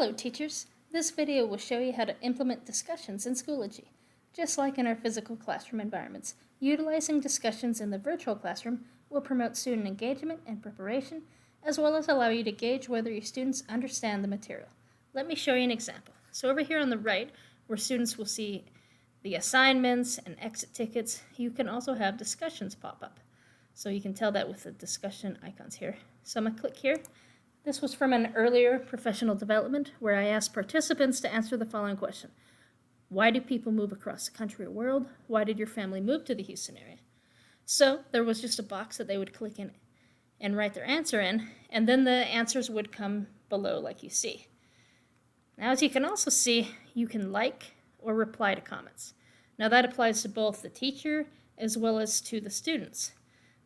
Hello teachers! This video will show you how to implement discussions in Schoology. Just like in our physical classroom environments, utilizing discussions in the virtual classroom will promote student engagement and preparation, as well as allow you to gauge whether your students understand the material. Let me show you an example. So over here on the right, where students will see the assignments and exit tickets, you can also have discussions pop up. So you can tell that with the discussion icons here. So I'm going to click here. This was from an earlier professional development where I asked participants to answer the following question. Why do people move across the country or world? Why did your family move to the Houston area? So there was just a box that they would click in and write their answer in, and then the answers would come below like you see. Now, as you can also see, you can like or reply to comments. Now that applies to both the teacher as well as to the students.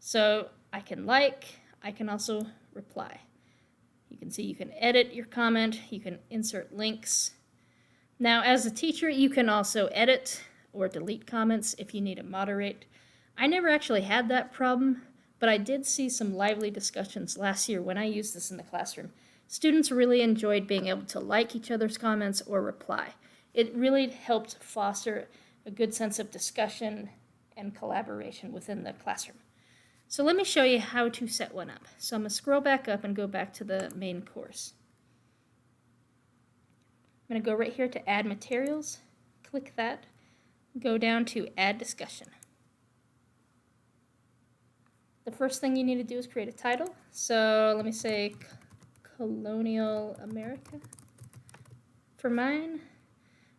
So I can like, I can also reply. You can see you can edit your comment, you can insert links. Now as a teacher, you can also edit or delete comments if you need to moderate. I never actually had that problem, but I did see some lively discussions last year when I used this in the classroom. Students really enjoyed being able to like each other's comments or reply. It really helped foster a good sense of discussion and collaboration within the classroom. So let me show you how to set one up. So I'm going to scroll back up and go back to the main course. I'm going to go right here to Add Materials, click that, go down to Add Discussion. The first thing you need to do is create a title. So let me say Colonial America for mine.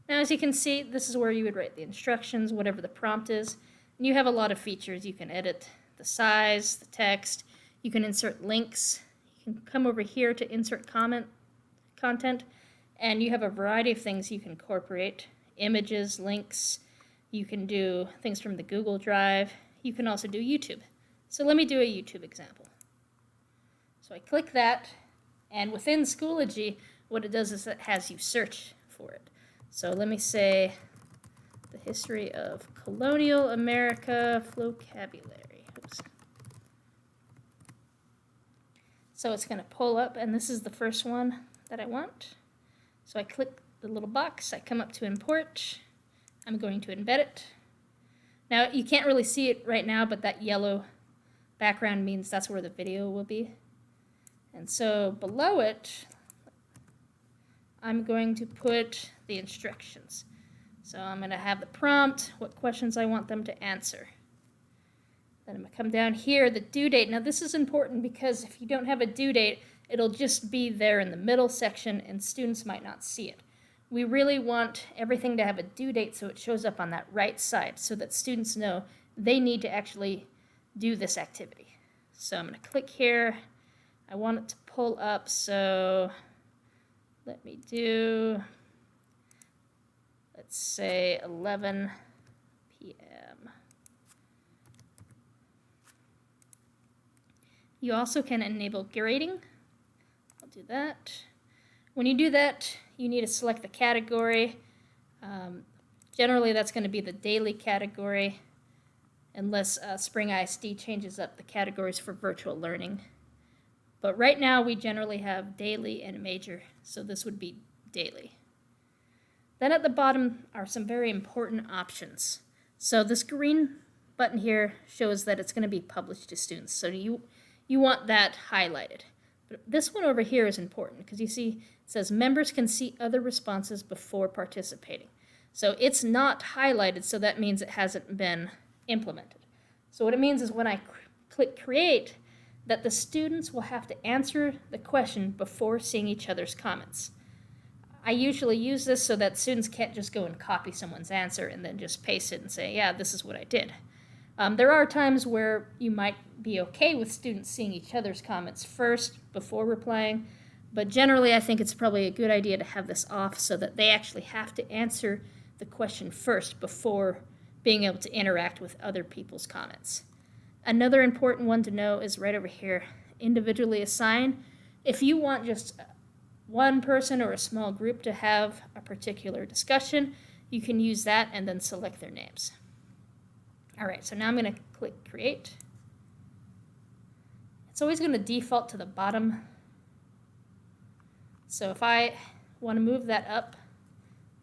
Now as you can see, this is where you would write the instructions, whatever the prompt is. And you have a lot of features. You can edit the size, the text, you can insert links, you can come over here to insert content, and you have a variety of things you can incorporate, images, links, you can do things from the Google Drive, you can also do YouTube. So let me do a YouTube example. So I click that, and within Schoology, what it does is it has you search for it. So let me say the history of colonial America vocabulary. Oops. So it's going to pull up, and this is the first one that I want. So I click the little box, I come up to import, I'm going to embed it. Now you can't really see it right now, but that yellow background means that's where the video will be. And so below it, I'm going to put the instructions. So I'm going to have the prompt, what questions I want them to answer. Then I'm going to come down here, the due date. Now this is important because if you don't have a due date, it'll just be there in the middle section and students might not see it. We really want everything to have a due date so it shows up on that right side so that students know they need to actually do this activity. So I'm going to click here. I want it to pull up, so let me do, let's say 11 p.m. You also can enable grading. I'll do that. When you do that, you need to select the category. Generally, that's going to be the daily category, unless Spring ISD changes up the categories for virtual learning. But right now, we generally have daily and major, so this would be daily. Then at the bottom are some very important options. So this green button here shows that it's going to be published to students. So you want that highlighted. But this one over here is important because you see it says members can see other responses before participating. So it's not highlighted, so that means it hasn't been implemented. So what it means is when I click create, that the students will have to answer the question before seeing each other's comments. I usually use this so that students can't just go and copy someone's answer and then just paste it and say, yeah, this is what I did. There are times where you might be okay with students seeing each other's comments first before replying, but generally I think it's probably a good idea to have this off so that they actually have to answer the question first before being able to interact with other people's comments. Another important one to know is right over here, individually assign. If you want just one person or a small group to have a particular discussion, you can use that and then select their names. All right, so now I'm going to click create. It's always going to default to the bottom. So if I want to move that up,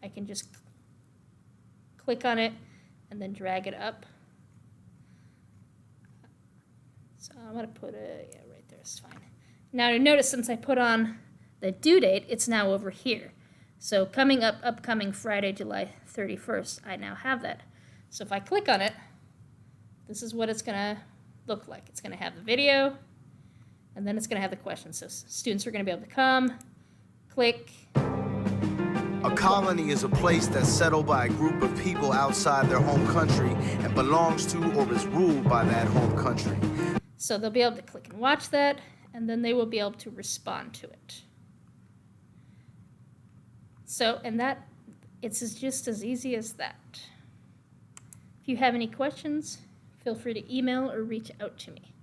I can just click on it and then drag it up. So I'm going to put it, yeah, right there is fine. Now you notice since I put on the due date, it's now over here. So coming up, upcoming Friday, July 31st, I now have that. So if I click on it, this is what it's going to look like. It's going to have the video, and then it's going to have the questions. So students are going to be able to come, click. A colony is a place that's settled by a group of people outside their home country and belongs to or is ruled by that home country. So they'll be able to click and watch that, and then they will be able to respond to it. So, and that, it's just as easy as that. If you have any questions, feel free to email or reach out to me.